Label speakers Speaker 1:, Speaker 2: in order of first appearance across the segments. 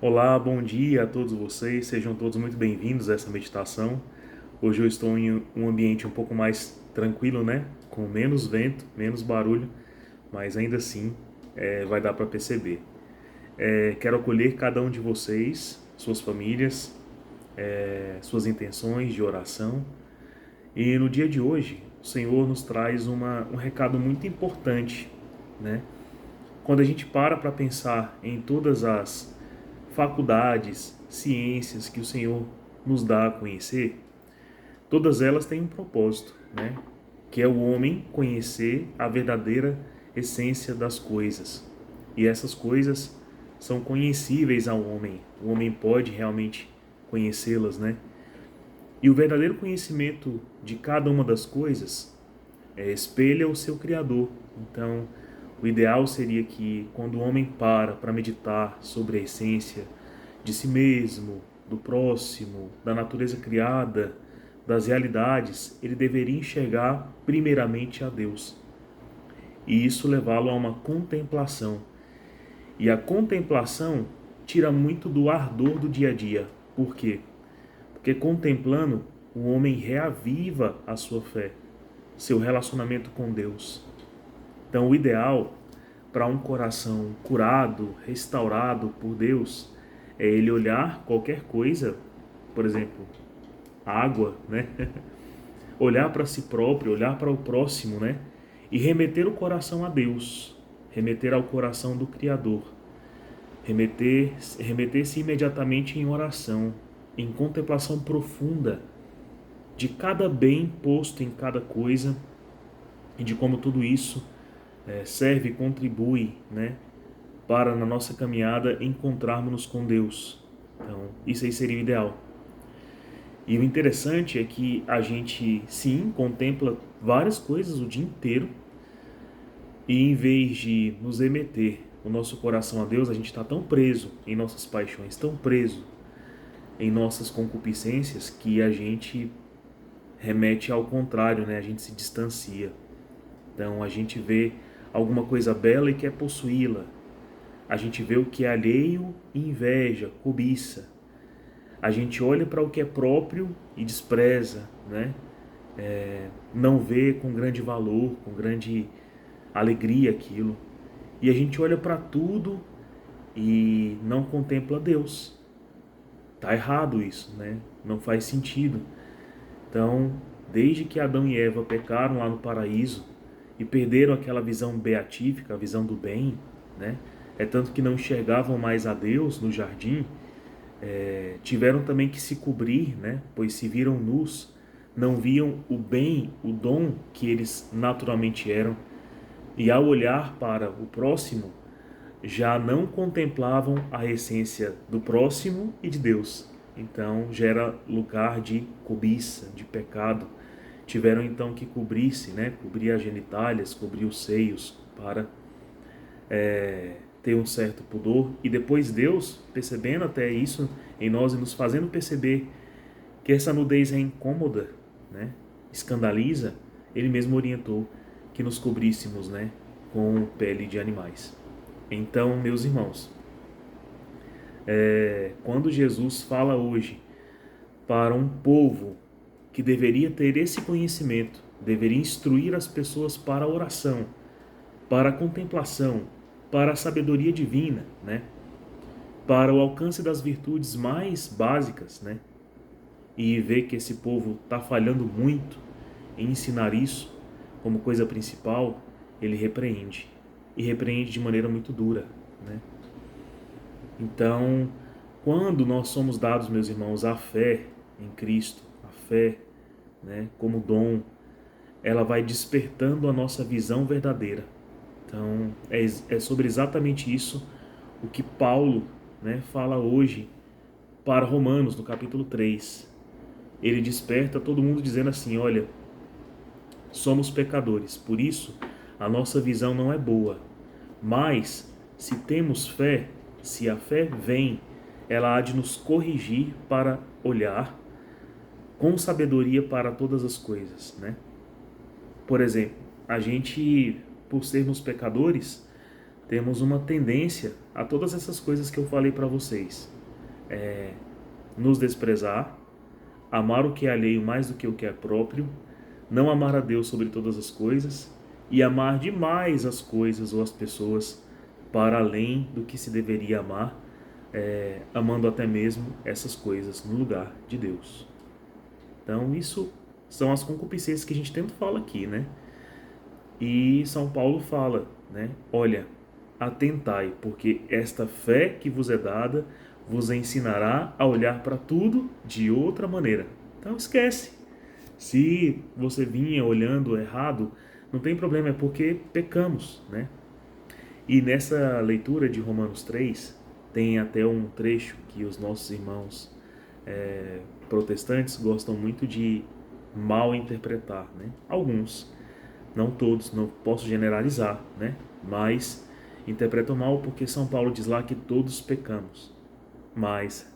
Speaker 1: Olá, bom dia a todos vocês, sejam todos muito bem-vindos a essa meditação. Hoje eu estou em um ambiente um pouco mais tranquilo, né? Com menos vento, menos barulho, mas ainda assim vai dar para perceber. Quero acolher cada um de vocês, suas famílias, suas intenções de oração. E no dia de hoje, o Senhor nos traz um recado muito importante, né? Quando a gente para pensar em todas as faculdades, ciências que o Senhor nos dá a conhecer, todas elas têm um propósito, né? Que é o homem conhecer a verdadeira essência das coisas. E essas coisas são conhecíveis ao homem. O homem pode realmente conhecê-las, né? E o verdadeiro conhecimento de cada uma das coisas espelha o seu Criador. Então, o ideal seria que quando o homem para meditar sobre a essência de si mesmo, do próximo, da natureza criada, das realidades, ele deveria enxergar primeiramente a Deus. E isso levá-lo a uma contemplação. E a contemplação tira muito do ardor do dia a dia. Por quê? Porque contemplando, o homem reaviva a sua fé, seu relacionamento com Deus. Então, o ideal para um coração curado, restaurado por Deus, é ele olhar qualquer coisa, por exemplo, água, né? Olhar para si próprio, olhar para o próximo, né? E remeter o coração a Deus, remeter ao coração do Criador, remeter-se imediatamente em oração, em contemplação profunda de cada bem posto em cada coisa e de como tudo isso serve e contribui, né, para na nossa caminhada encontrarmos-nos com Deus. Então, isso aí seria o ideal. E o interessante é que a gente, sim, contempla várias coisas o dia inteiro e em vez de nos remeter o nosso coração a Deus, a gente está tão preso em nossas paixões, tão preso em nossas concupiscências que a gente remete ao contrário, né? A gente se distancia. Então, a gente vê alguma coisa bela e quer possuí-la. A gente vê o que é alheio e inveja, cobiça. A gente olha para o que é próprio e despreza, né? Não vê com grande valor, com grande alegria aquilo. E a gente olha para tudo e não contempla Deus. Tá errado isso, né? Não faz sentido. Então, desde que Adão e Eva pecaram lá no paraíso e perderam aquela visão beatífica, a visão do bem, né? É tanto que não enxergavam mais a Deus no jardim, tiveram também que se cobrir, né? Pois se viram nus, não viam o bem, o dom que eles naturalmente eram, e ao olhar para o próximo, já não contemplavam a essência do próximo e de Deus. Então gera lugar de cobiça, de pecado. Tiveram então que cobrir-se, né? Cobrir as genitálias, cobrir os seios para ter um certo pudor. E depois Deus, percebendo até isso em nós e nos fazendo perceber que essa nudez é incômoda, né? Escandaliza, ele mesmo orientou que nos cobríssemos, né? Com pele de animais. Então, meus irmãos, quando Jesus fala hoje para um povo que deveria ter esse conhecimento, deveria instruir as pessoas para a oração, para a contemplação, para a sabedoria divina, né? Para o alcance das virtudes mais básicas, né? E ver que esse povo está falhando muito em ensinar isso como coisa principal, ele repreende. E repreende de maneira muito dura, né? Então, quando nós somos dados, meus irmãos, a fé em Cristo, a fé, né, como dom, ela vai despertando a nossa visão verdadeira. Então, é sobre exatamente isso o que Paulo, né, fala hoje para Romanos, no capítulo 3. Ele desperta todo mundo dizendo assim, olha, somos pecadores, por isso a nossa visão não é boa. Mas, se temos fé, se a fé vem, ela há de nos corrigir para olhar com sabedoria para todas as coisas, né? Por exemplo, a gente, por sermos pecadores, temos uma tendência a todas essas coisas que eu falei para vocês. Nos desprezar, amar o que é alheio mais do que o que é próprio, não amar a Deus sobre todas as coisas e amar demais as coisas ou as pessoas para além do que se deveria amar, amando até mesmo essas coisas no lugar de Deus. Então isso são as concupiscências que a gente tanto fala aqui, né? E São Paulo fala, né? Olha, atentai, porque esta fé que vos é dada vos ensinará a olhar para tudo de outra maneira. Então esquece. Se você vinha olhando errado, não tem problema, é porque pecamos, né? E nessa leitura de Romanos 3, tem até um trecho que os nossos irmãos protestantes gostam muito de mal interpretar, né? Alguns, não todos, não posso generalizar, né? Mas interpretam mal porque São Paulo diz lá que todos pecamos. Mas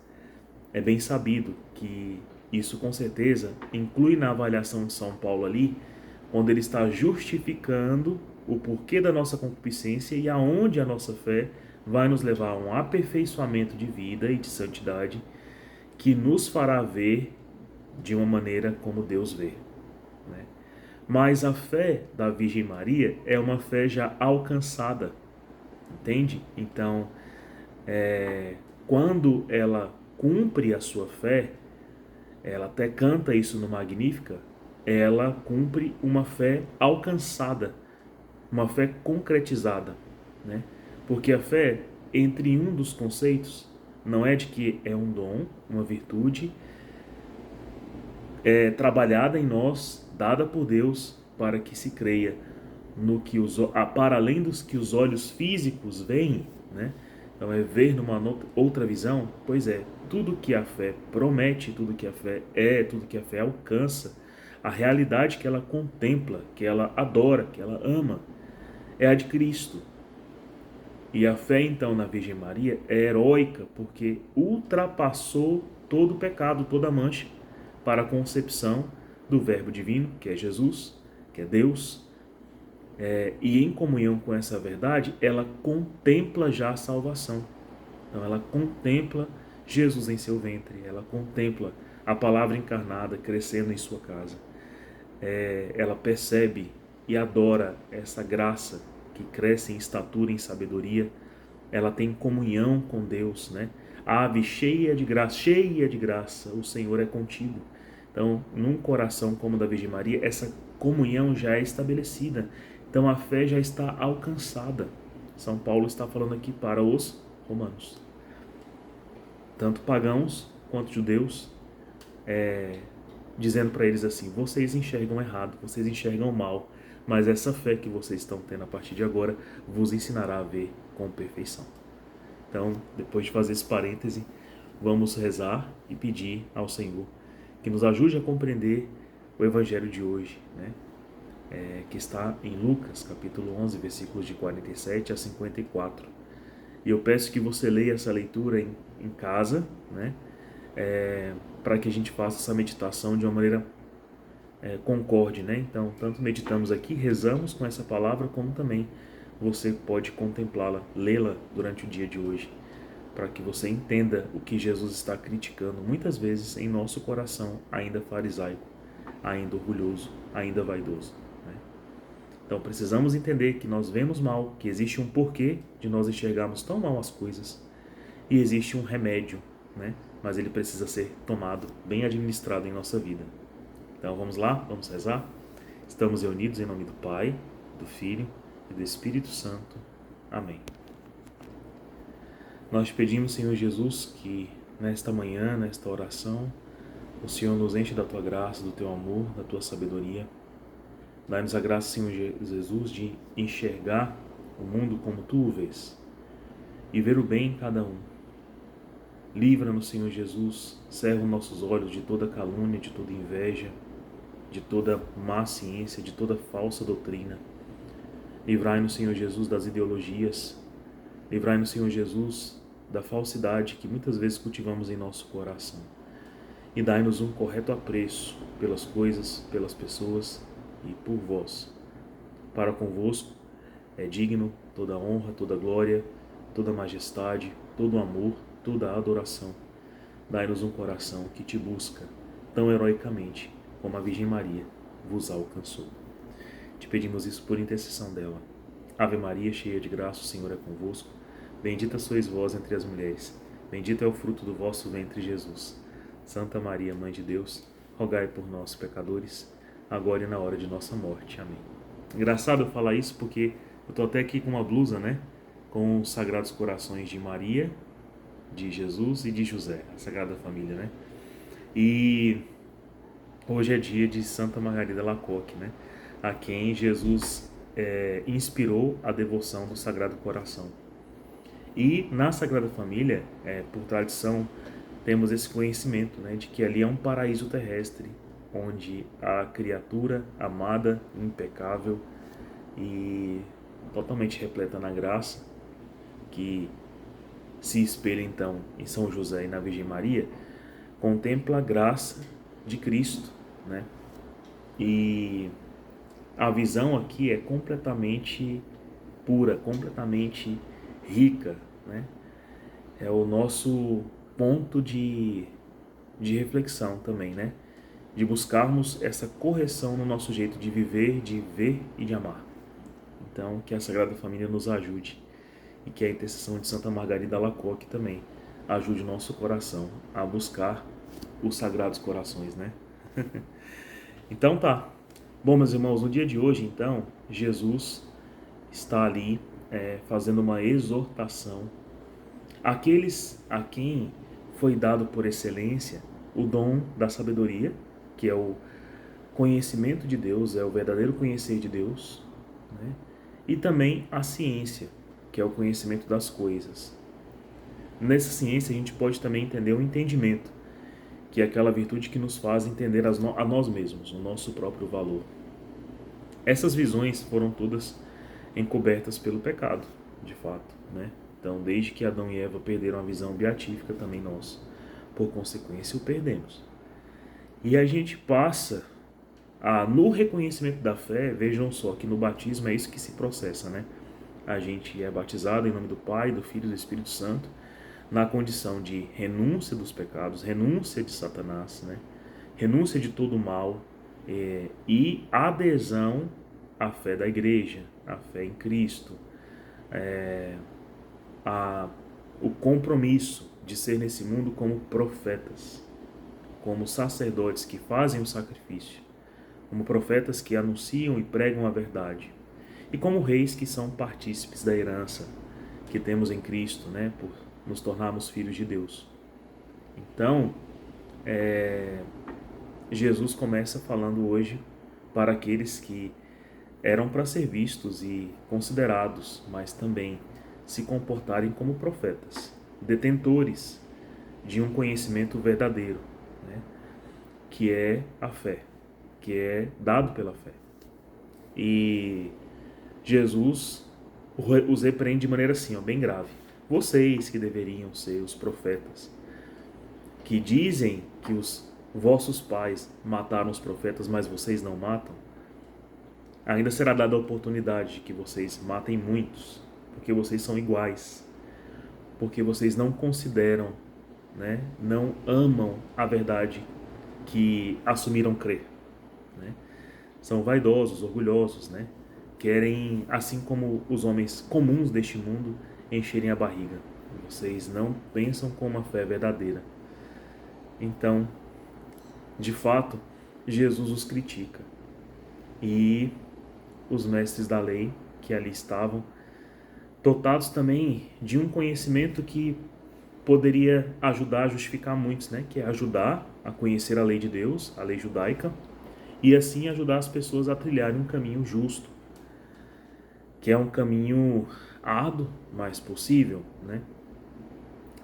Speaker 1: é bem sabido que isso com certeza inclui na avaliação de São Paulo ali, quando ele está justificando o porquê da nossa concupiscência e aonde a nossa fé vai nos levar a um aperfeiçoamento de vida e de santidade que nos fará ver de uma maneira como Deus vê, né? Mas a fé da Virgem Maria é uma fé já alcançada, entende? Então, quando ela cumpre a sua fé, ela até canta isso no Magnífica, ela cumpre uma fé alcançada, uma fé concretizada, né? Porque a fé, entre um dos conceitos, não é de que é um dom, uma virtude, trabalhada em nós, dada por Deus, para que se creia no que para além dos que os olhos físicos veem, né? Então é ver numa outra visão. Pois é, tudo que a fé promete, tudo que a fé tudo que a fé alcança, a realidade que ela contempla, que ela adora, que ela ama, é a de Cristo. E a fé então na Virgem Maria é heróica porque ultrapassou todo o pecado, toda a mancha, para a concepção do Verbo divino, que é Jesus, que é Deus. E em comunhão com essa verdade, ela contempla já a salvação. Então ela contempla Jesus em seu ventre, ela contempla a palavra encarnada crescendo em sua casa. Ela percebe e adora essa graça que cresce em estatura e em sabedoria. Ela tem comunhão com Deus, né? Ave cheia de graça, o Senhor é contigo. Então, num coração como o da Virgem Maria, essa comunhão já é estabelecida. Então, a fé já está alcançada. São Paulo está falando aqui para os romanos, tanto pagãos quanto judeus, dizendo para eles assim: vocês enxergam errado, vocês enxergam mal, mas essa fé que vocês estão tendo a partir de agora vos ensinará a ver com perfeição. Então, depois de fazer esse parêntese, vamos rezar e pedir ao Senhor que nos ajude a compreender o Evangelho de hoje, né? Que está em Lucas, capítulo 11, versículos de 47 a 54. E eu peço que você leia essa leitura em casa, né? Para que a gente faça essa meditação de uma maneira concorde, né? Então, tanto meditamos aqui, rezamos com essa palavra, como também você pode contemplá-la, lê-la durante o dia de hoje, para que você entenda o que Jesus está criticando muitas vezes em nosso coração, ainda farisaico, ainda orgulhoso, ainda vaidoso, né? Então precisamos entender que nós vemos mal, que existe um porquê de nós enxergarmos tão mal as coisas, e existe um remédio, né? Mas ele precisa ser tomado, bem administrado em nossa vida. Então vamos lá, vamos rezar? Estamos reunidos em nome do Pai, do Filho e do Espírito Santo. Amém. Nós pedimos, Senhor Jesus, que nesta manhã, nesta oração, o Senhor nos enche da Tua graça, do Teu amor, da Tua sabedoria. Dá-nos a graça, Senhor Jesus, de enxergar o mundo como Tu o vês e ver o bem em cada um. Livra-nos, Senhor Jesus, cerra os nossos olhos de toda calúnia, de toda inveja, de toda má ciência, de toda falsa doutrina. Livrai-nos, Senhor Jesus, das ideologias. Livrai-nos, Senhor Jesus, da falsidade que muitas vezes cultivamos em nosso coração. E dai-nos um correto apreço pelas coisas, pelas pessoas e por vós. Para convosco, é digno toda honra, toda glória, toda majestade, todo amor, toda adoração. Dai-nos um coração que te busca tão heroicamente como a Virgem Maria vos alcançou. Te pedimos isso por intercessão dela. Ave Maria, cheia de graça, o Senhor é convosco. Bendita sois vós entre as mulheres. Bendito é o fruto do vosso ventre, Jesus. Santa Maria, Mãe de Deus, rogai por nós, pecadores, agora e na hora de nossa morte. Amém. Engraçado eu falar isso porque eu tô até aqui com uma blusa, né? Com os Sagrados Corações de Maria, de Jesus e de José, a Sagrada Família, né? E hoje é dia de Santa Margarida Lacoque, né? A quem Jesus inspirou a devoção do Sagrado Coração. E na Sagrada Família, por tradição, temos esse conhecimento, né, de que ali é um paraíso terrestre, onde a criatura amada, impecável e totalmente repleta na graça, que se espelha então em São José e na Virgem Maria, contempla a graça de Cristo, né? E a visão aqui é completamente pura, completamente rica, né? É o nosso ponto de reflexão também, né? De buscarmos essa correção no nosso jeito de viver, de ver e de amar. Então, que a Sagrada Família nos ajude e que a intercessão de Santa Margarida Lacoque também ajude o nosso coração a buscar os Sagrados Corações, né? Então tá. Bom, meus irmãos, no dia de hoje, então, Jesus está ali fazendo uma exortação àqueles a quem foi dado por excelência o dom da sabedoria, que é o conhecimento de Deus, é o verdadeiro conhecer de Deus, né? E também a ciência, que é o conhecimento das coisas. Nessa ciência a gente pode também entender o entendimento, que é aquela virtude que nos faz entender a nós mesmos, o nosso próprio valor. Essas visões foram todas encobertas pelo pecado, de fato, né? Então, desde que Adão e Eva perderam a visão beatífica, também nós, por consequência, o perdemos. E a gente passa no reconhecimento da fé, vejam só que no batismo é isso que se processa, né? A gente é batizado em nome do Pai, do Filho e do Espírito Santo, na condição de renúncia dos pecados, renúncia de Satanás, né? Renúncia de todo o mal e adesão à fé da igreja, à fé em Cristo, o compromisso de ser nesse mundo como profetas, como sacerdotes que fazem o sacrifício, como profetas que anunciam e pregam a verdade, e como reis que são partícipes da herança que temos em Cristo, né, por nos tornarmos filhos de Deus. Então, Jesus começa falando hoje para aqueles que eram para ser vistos e considerados, mas também se comportarem como profetas, detentores de um conhecimento verdadeiro, né, que é a fé, que é dado pela fé. E Jesus os repreende de maneira assim, bem grave. Vocês que deveriam ser os profetas, que dizem que os vossos pais mataram os profetas, mas vocês não matam, ainda será dada a oportunidade de que vocês matem muitos, porque vocês são iguais, porque vocês não consideram, né, não amam a verdade que assumiram crer, né? São vaidosos, orgulhosos, né? Querem, assim como os homens comuns deste mundo, encherem a barriga. Vocês não pensam com uma fé verdadeira. Então, de fato, Jesus os critica. E os mestres da lei que ali estavam, dotados também de um conhecimento que poderia ajudar a justificar muitos, né? Que é ajudar a conhecer a lei de Deus, a lei judaica, e assim ajudar as pessoas a trilharem um caminho justo, que é um caminho árduo, mas possível, né?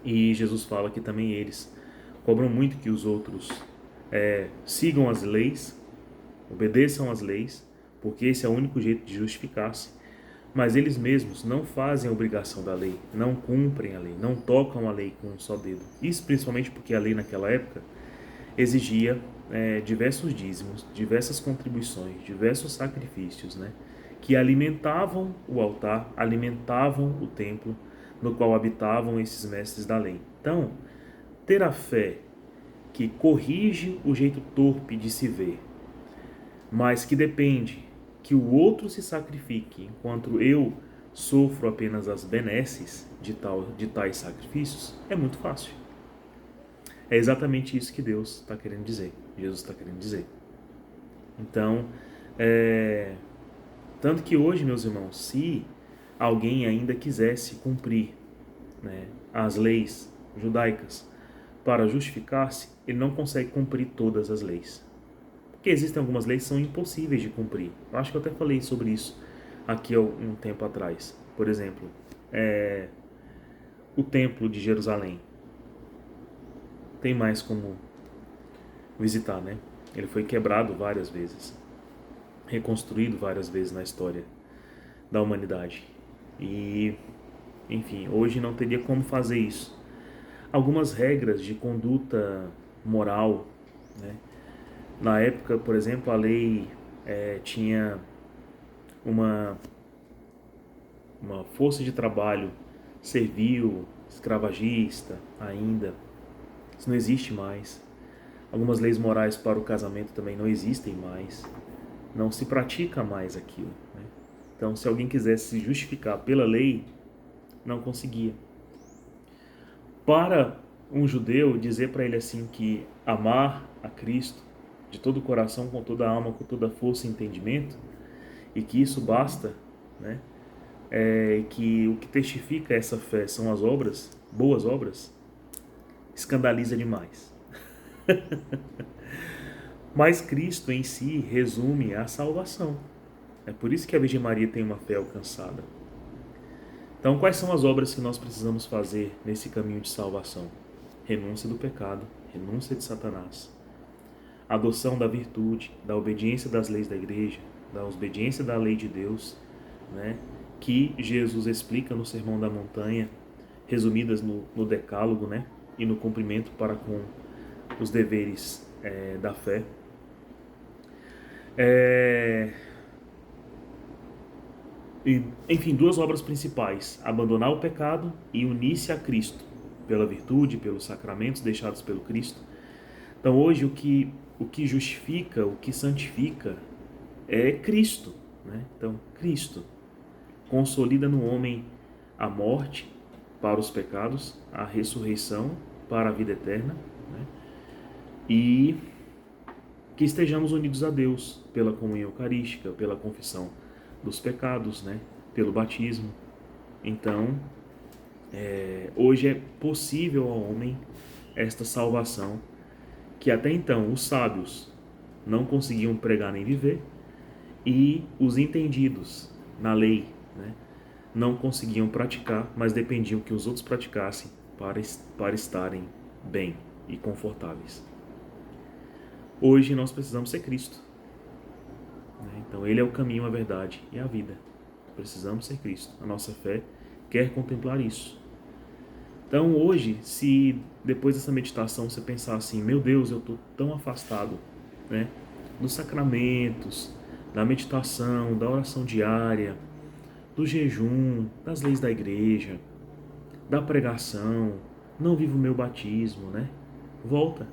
Speaker 1: E Jesus fala que também eles cobram muito que os outros sigam as leis, obedeçam às leis, porque esse é o único jeito de justificar-se. Mas eles mesmos não fazem a obrigação da lei, não cumprem a lei, não tocam a lei com um só dedo. Isso principalmente porque a lei naquela época exigia diversos dízimos, diversas contribuições, diversos sacrifícios, né? que alimentavam o altar, alimentavam o templo no qual habitavam esses mestres da lei. Então, ter a fé que corrige o jeito torpe de se ver, mas que depende que o outro se sacrifique, enquanto eu sofro apenas as benesses de tais sacrifícios, é muito fácil. É exatamente isso que Deus está querendo dizer, Jesus está querendo dizer. Então, tanto que hoje, meus irmãos, se alguém ainda quisesse cumprir, né, as leis judaicas para justificar-se, ele não consegue cumprir todas as leis. Porque existem algumas leis que são impossíveis de cumprir. Eu acho que eu até falei sobre isso aqui há um tempo atrás. Por exemplo, o Templo de Jerusalém. Tem mais como visitar, né? Ele foi quebrado várias vezes, reconstruído várias vezes na história da humanidade. E, enfim, hoje não teria como fazer isso. Algumas regras de conduta moral, né? Na época, por exemplo, a lei tinha uma força de trabalho servil, escravagista ainda. Isso não existe mais. Algumas leis morais para o casamento também não existem mais. Não se pratica mais aquilo, né? Então, se alguém quisesse se justificar pela lei, não conseguia. Para um judeu, dizer para ele assim que amar a Cristo de todo o coração, com toda a alma, com toda a força e entendimento, e que isso basta, né? Que o que testifica essa fé são as obras, boas obras, escandaliza demais. Mas Cristo em si resume a salvação. É por isso que a Virgem Maria tem uma fé alcançada. Então, quais são as obras que nós precisamos fazer nesse caminho de salvação? Renúncia do pecado, renúncia de Satanás, adoção da virtude, da obediência das leis da igreja, da obediência da lei de Deus, né? Que Jesus explica no Sermão da Montanha, resumidas no Decálogo, né? E no cumprimento para com os deveres da fé. Enfim, duas obras principais: abandonar o pecado e unir-se a Cristo, pela virtude, pelos sacramentos deixados pelo Cristo. Então hoje o que justifica, o que santifica é Cristo, né? Então Cristo consolida no homem a morte para os pecados, a ressurreição para a vida eterna, né? E que estejamos unidos a Deus pela comunhão eucarística, pela confissão dos pecados, né? Pelo batismo. Então, hoje é possível ao homem esta salvação que até então os sábios não conseguiam pregar nem viver e os entendidos na lei, né, não conseguiam praticar, mas dependiam que os outros praticassem para estarem bem e confortáveis. Hoje nós precisamos ser Cristo, né? Então Ele é o caminho, a verdade e a vida. Precisamos ser Cristo. A nossa fé quer contemplar isso. Então hoje, se depois dessa meditação você pensar assim, meu Deus, eu estou tão afastado, né, dos sacramentos, da meditação, da oração diária, do jejum, das leis da igreja, da pregação, não vivo o meu batismo, né? Volta.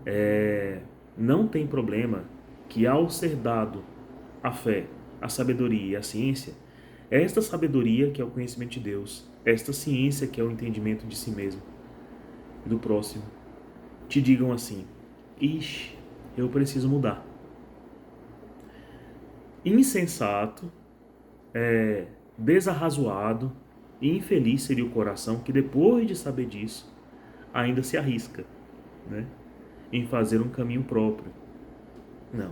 Speaker 1: Né? Não tem problema que ao ser dado a fé, a sabedoria e a ciência, esta sabedoria que é o conhecimento de Deus, esta ciência que é o entendimento de si mesmo e do próximo, te digam assim, ixi, eu preciso mudar. Insensato, desarrazoado e infeliz seria o coração que depois de saber disso, ainda se arrisca, né, em fazer um caminho próprio. Não.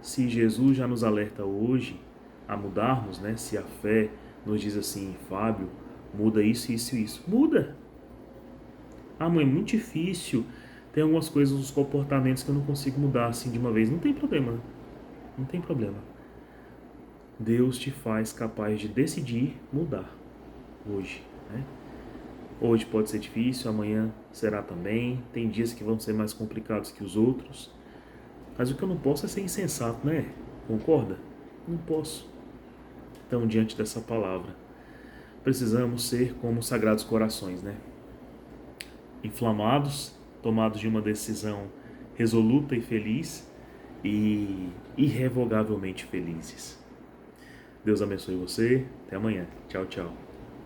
Speaker 1: Se Jesus já nos alerta hoje a mudarmos, né, se a fé nos diz assim, Fábio, muda isso, isso e isso, muda. Ah, mãe, é muito difícil, tem algumas coisas, os comportamentos que eu não consigo mudar assim de uma vez. Não tem problema, não tem problema. Deus te faz capaz de decidir mudar hoje, né? Hoje pode ser difícil, amanhã será também. Tem dias que vão ser mais complicados que os outros. Mas o que eu não posso é ser insensato, né? Concorda? Não posso. Então, diante dessa palavra, precisamos ser como os sagrados corações, né? Inflamados, tomados de uma decisão resoluta e feliz e irrevogavelmente felizes. Deus abençoe você. Até amanhã. Tchau, tchau.